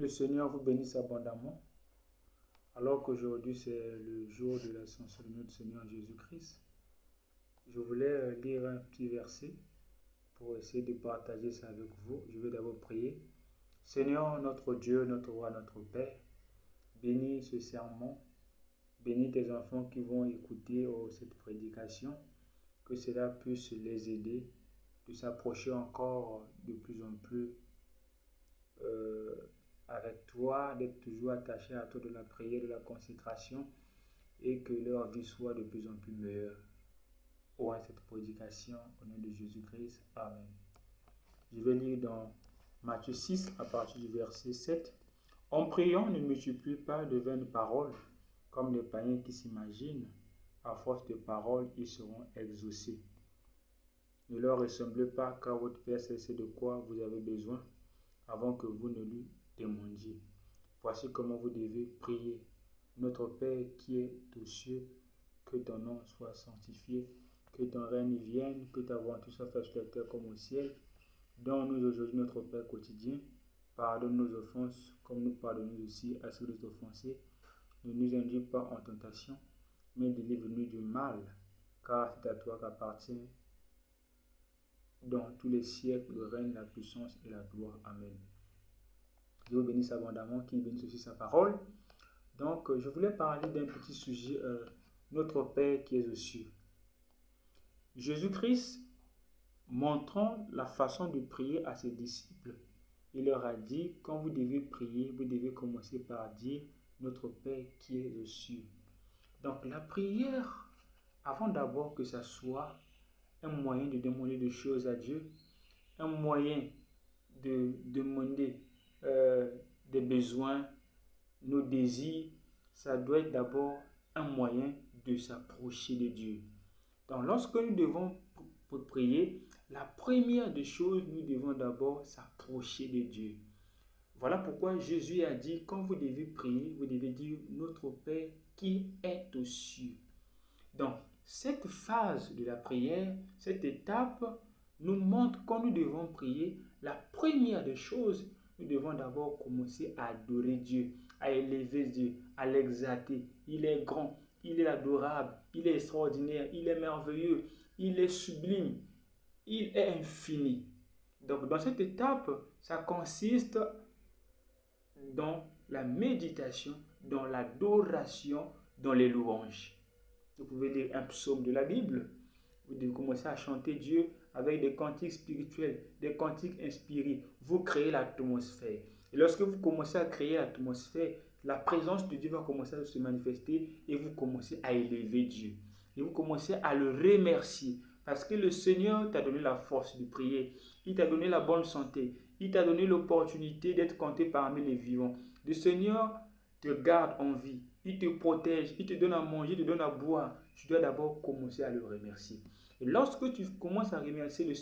Le Seigneur vous bénisse abondamment, alors qu'aujourd'hui c'est le jour de l'ascension de notre Seigneur Jésus-Christ. Je voulais lire un petit verset pour essayer de partager ça avec vous. Je vais d'abord prier. Seigneur, notre Dieu, notre roi, notre Père, bénis ce sermon, bénis tes enfants qui vont écouter cette prédication, que cela puisse les aider de s'approcher encore de plus en plus avec toi, d'être toujours attaché à toi, de la prière, de la consécration, et que leur vie soit de plus en plus meilleure. Pour cette prédication, au nom de Jésus-Christ. Amen. Je vais lire dans Matthieu 6, à partir du verset 7. En priant, ne multiplie pas de vaines paroles, comme les païens qui s'imaginent, à force de paroles, ils seront exaucés. Ne leur ressemblez pas, car votre Père sait de quoi vous avez besoin, avant que vous ne lui demandiez. Voici comment vous devez prier. Notre Père qui est aux cieux, que ton nom soit sanctifié, que ton règne vienne, que ta volonté soit faite sur la terre comme au ciel. Donne-nous aujourd'hui notre Père quotidien. Pardonne nos offenses, comme nous pardonnons aussi à ceux qui nous offensés. Ne nous induis pas en tentation, mais délivre-nous du mal, car c'est à toi qu'appartient dans tous les siècles le règne, la puissance et la gloire. Amen. Dieu vous bénisse abondamment, qu'il bénisse aussi sa parole. Donc, je voulais parler d'un petit sujet, notre Père qui est aux cieux. Jésus-Christ, montrant la façon de prier à ses disciples, il leur a dit, quand vous devez prier, vous devez commencer par dire, notre Père qui est aux cieux. Donc, la prière, avant d'abord que ça soit un moyen de demander des choses à Dieu, un moyen de demander des besoins, nos désirs, ça doit être d'abord un moyen de s'approcher de Dieu. Donc, lorsque nous devons prier, la première des choses, nous devons d'abord s'approcher de Dieu. Voilà pourquoi Jésus a dit, quand vous devez prier, vous devez dire notre Père qui est aux cieux. Donc, cette phase de la prière, cette étape, nous montre quand nous devons prier, la première des choses, nous devons d'abord commencer à adorer Dieu, à élever Dieu, à l'exalter. Il est grand, il est adorable, il est extraordinaire, il est merveilleux, il est sublime, il est infini. Donc, dans cette étape, ça consiste dans la méditation, dans l'adoration, dans les louanges. Vous pouvez lire un psaume de la Bible. Vous devez commencer à chanter Dieu avec des cantiques spirituels, des cantiques inspirés. Vous créez l'atmosphère. Et lorsque vous commencez à créer l'atmosphère, la présence de Dieu va commencer à se manifester et vous commencez à élever Dieu. Et vous commencez à le remercier. Parce que le Seigneur t'a donné la force de prier. Il t'a donné la bonne santé. Il t'a donné l'opportunité d'être compté parmi les vivants. Le Seigneur te garde en vie. Il te protège, il te donne à manger, il te donne à boire. Tu dois d'abord commencer à le remercier. Et lorsque tu commences à remercier le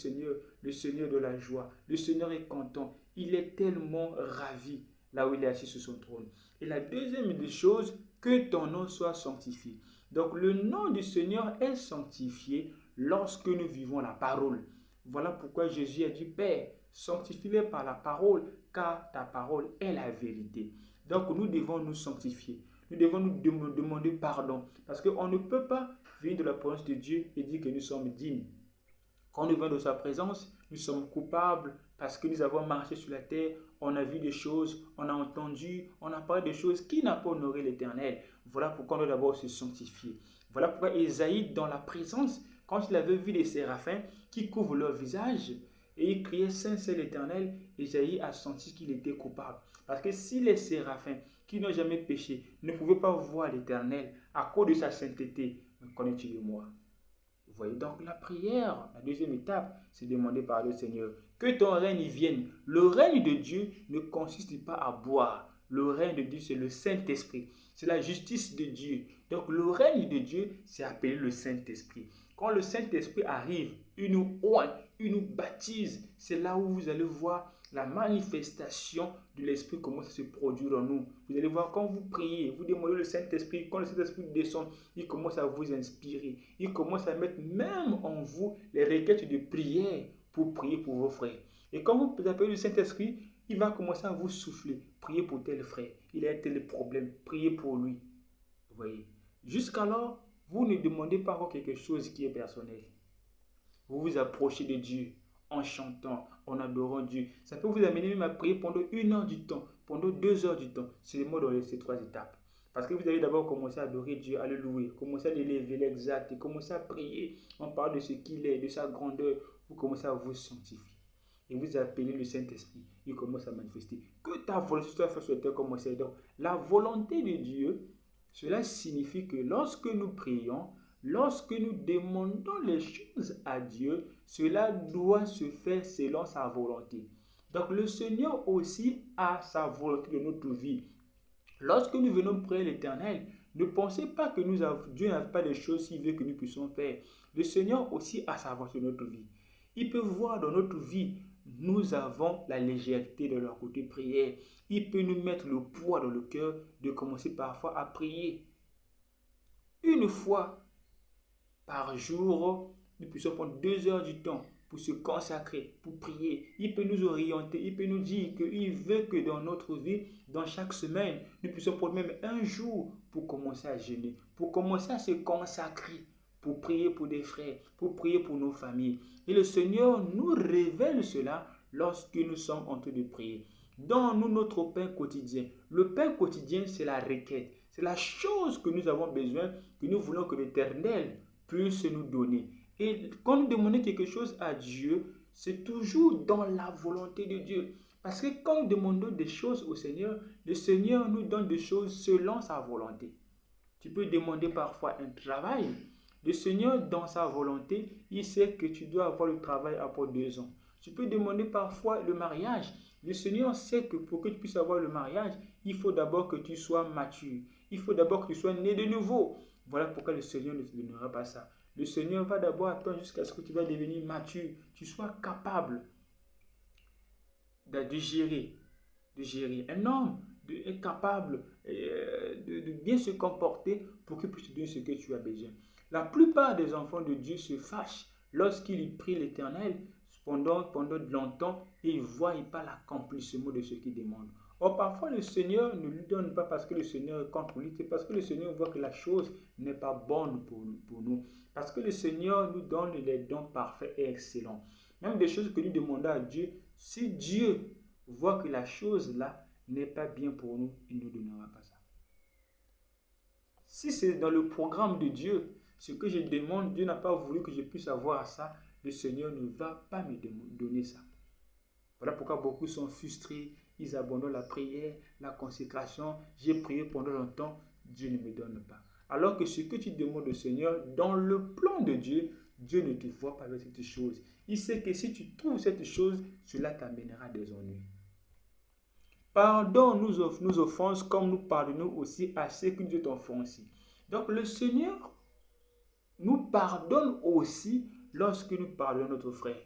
Seigneur de la joie, le Seigneur est content, il est tellement ravi là où il est assis sur son trône. Et la deuxième des choses, que ton nom soit sanctifié. Donc le nom du Seigneur est sanctifié lorsque nous vivons la parole. Voilà pourquoi Jésus a dit, Père, sanctifie-les par la parole, car ta parole est la vérité. Donc nous devons nous sanctifier. Nous devons nous demander pardon. Parce qu'on ne peut pas venir de la présence de Dieu et dire que nous sommes dignes. Quand nous venons de sa présence, nous sommes coupables parce que nous avons marché sur la terre, on a vu des choses, on a entendu, on a parlé des choses qui n'ont pas honoré l'Éternel. Voilà pourquoi nous devons d'abord se sanctifier. Voilà pourquoi Ésaïe, dans la présence, quand il avait vu les séraphins qui couvrent leur visage, et il criait Saint, c'est l'Éternel, Ésaïe a senti qu'il était coupable. Parce que si les séraphins qui n'ont jamais péché ne pouvaient pas voir l'Éternel à cause de sa sainteté, me connais-tu de moi? Vous voyez, donc la prière, la deuxième étape, c'est demander par le Seigneur que ton règne vienne. Le règne de Dieu ne consiste pas à boire. Le règne de Dieu, c'est le Saint-Esprit. C'est la justice de Dieu. Donc le règne de Dieu, c'est appelé le Saint-Esprit. Quand le Saint-Esprit arrive, il nous oint, il nous baptise. C'est là où vous allez voir la manifestation de l'Esprit commence à se produire en nous. Vous allez voir quand vous priez, vous demandez le Saint-Esprit, quand le Saint-Esprit descend, il commence à vous inspirer. Il commence à mettre même en vous les requêtes de prière pour prier pour vos frères. Et quand vous appelez le Saint-Esprit, Il va commencer à vous souffler. Priez pour tel frère. Il a tel problème. Priez pour lui. Vous voyez. Jusqu'alors, vous ne demandez pas encore quelque chose qui est personnel. Vous vous approchez de Dieu en chantant, en adorant Dieu. Ça peut vous amener même à prier pendant 1 heure du temps, pendant 2 heures du temps. C'est le mot dans ces 3 étapes. Parce que vous allez d'abord commencer à adorer Dieu, à le louer, commencer à l'élever, l'exalter, commencer à prier. On parle de ce qu'il est, de sa grandeur. Vous commencez à vous sanctifier. Et vous appelez le Saint-Esprit. Il commence à manifester. Que ta volonté soit faite sur la terre comme au ciel. Donc, la volonté de Dieu, cela signifie que lorsque nous prions, lorsque nous demandons les choses à Dieu, cela doit se faire selon sa volonté. Donc le Seigneur aussi a sa volonté de notre vie. Lorsque nous venons prier l'Éternel, ne pensez pas que Dieu n'a pas des choses qu'il veut que nous puissions faire. Le Seigneur aussi a sa volonté de notre vie. Il peut voir dans notre vie, nous avons la légèreté de leur côté prière. Il peut nous mettre le poids dans le cœur de commencer parfois à prier. Une fois par jour, nous puissions prendre 2 heures du temps pour se consacrer, pour prier. Il peut nous orienter, il peut nous dire qu'il veut que dans notre vie, dans chaque semaine, nous puissions prendre même 1 jour pour commencer à jeûner, pour commencer à se consacrer, pour prier pour des frères, pour prier pour nos familles. Et le Seigneur nous révèle cela lorsque nous sommes en train de prier. Donne-nous notre pain quotidien. Le pain quotidien, c'est la requête. C'est la chose que nous avons besoin, que nous voulons que l'Éternel puisse nous donner. Et quand nous demandons quelque chose à Dieu, c'est toujours dans la volonté de Dieu. Parce que quand nous demandons des choses au Seigneur, le Seigneur nous donne des choses selon sa volonté. Tu peux demander parfois un travail. Le Seigneur, dans sa volonté, il sait que tu dois avoir le travail après 2 ans. Tu peux demander parfois le mariage. Le Seigneur sait que pour que tu puisses avoir le mariage, il faut d'abord que tu sois mature. Il faut d'abord que tu sois né de nouveau. Voilà pourquoi le Seigneur ne te donnera pas ça. Le Seigneur va d'abord attendre jusqu'à ce que tu vas devenir mature. Tu sois capable de gérer. Un homme est capable de bien se comporter pour qu'il puisse te donner ce que tu as besoin. La plupart des enfants de Dieu se fâchent lorsqu'ils prient l'Éternel pendant longtemps et ils ne voient pas l'accomplissement de ce qu'ils demandent. Or, parfois, le Seigneur ne lui donne pas parce que le Seigneur est contre lui, c'est parce que le Seigneur voit que la chose n'est pas bonne pour nous. Parce que le Seigneur nous donne les dons parfaits et excellents. Même des choses que nous demandons à Dieu, si Dieu voit que la chose là n'est pas bien pour nous, il ne nous donnera pas ça. Si c'est dans le programme de Dieu, ce que je demande, Dieu n'a pas voulu que je puisse avoir ça, le Seigneur ne va pas me donner ça. Voilà pourquoi beaucoup sont frustrés, ils abandonnent la prière, la consécration. J'ai prié pendant longtemps, Dieu ne me donne pas. Alors que ce que tu demandes au Seigneur, dans le plan de Dieu, Dieu ne te voit pas avec cette chose. Il sait que si tu trouves cette chose, cela t'amènera des ennuis. Pardonne nos offenses comme nous pardonnons aussi à ceux qui nous ont offensés. Donc le Seigneur nous pardonne aussi lorsque nous pardonnons notre frère.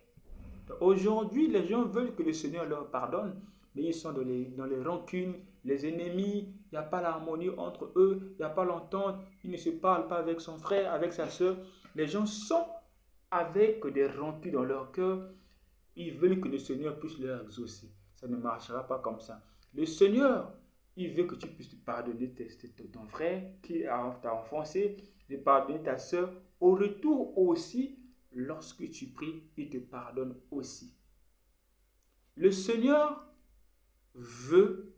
Aujourd'hui, les gens veulent que le Seigneur leur pardonne, mais ils sont dans les rancunes, les ennemis, il n'y a pas l'harmonie entre eux, il n'y a pas l'entente, ils ne se parlent pas avec son frère, avec sa soeur. Les gens sont avec des rancunes dans leur cœur, ils veulent que le Seigneur puisse leur exaucer. Ça ne marchera pas comme ça. Le Seigneur, il veut que tu puisses pardonner ton frère qui t'a offensé, de pardonner ta soeur. Au retour aussi, lorsque tu pries, il te pardonne aussi. Le Seigneur veut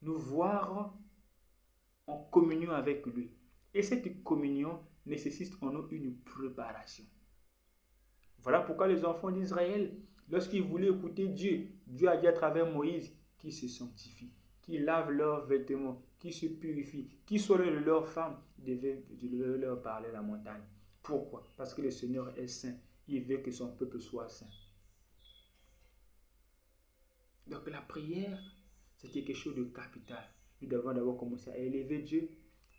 nous voir en communion avec lui. Et cette communion nécessite en nous une préparation. Voilà pourquoi les enfants d'Israël, lorsqu'ils voulaient écouter Dieu, Dieu a dit à travers Moïse qu'ils se sanctifient, qu'ils lavent leurs vêtements, qu'ils se purifient, qu'ils soient de leurs femmes, devaient leur parler à la montagne. Pourquoi? Parce que le Seigneur est saint. Il veut que son peuple soit saint. Donc la prière, c'est quelque chose de capital. Nous devons d'abord commencer à élever Dieu,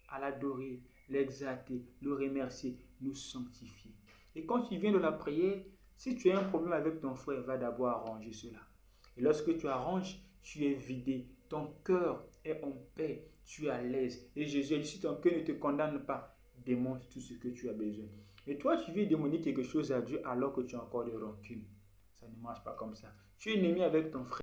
à l'adorer, l'exalter, le remercier, nous sanctifier. Et quand tu viens de la prière, si tu as un problème avec ton frère, va d'abord arranger cela. Et lorsque tu arranges, tu es vidé. Ton cœur est en paix. Tu es à l'aise. Et Jésus a dit, si ton cœur ne te condamne pas, demande tout ce que tu as besoin. Et toi, tu viens demander quelque chose à Dieu alors que tu as encore des rancunes. Ça ne marche pas comme ça. Tu es ennemi avec ton frère.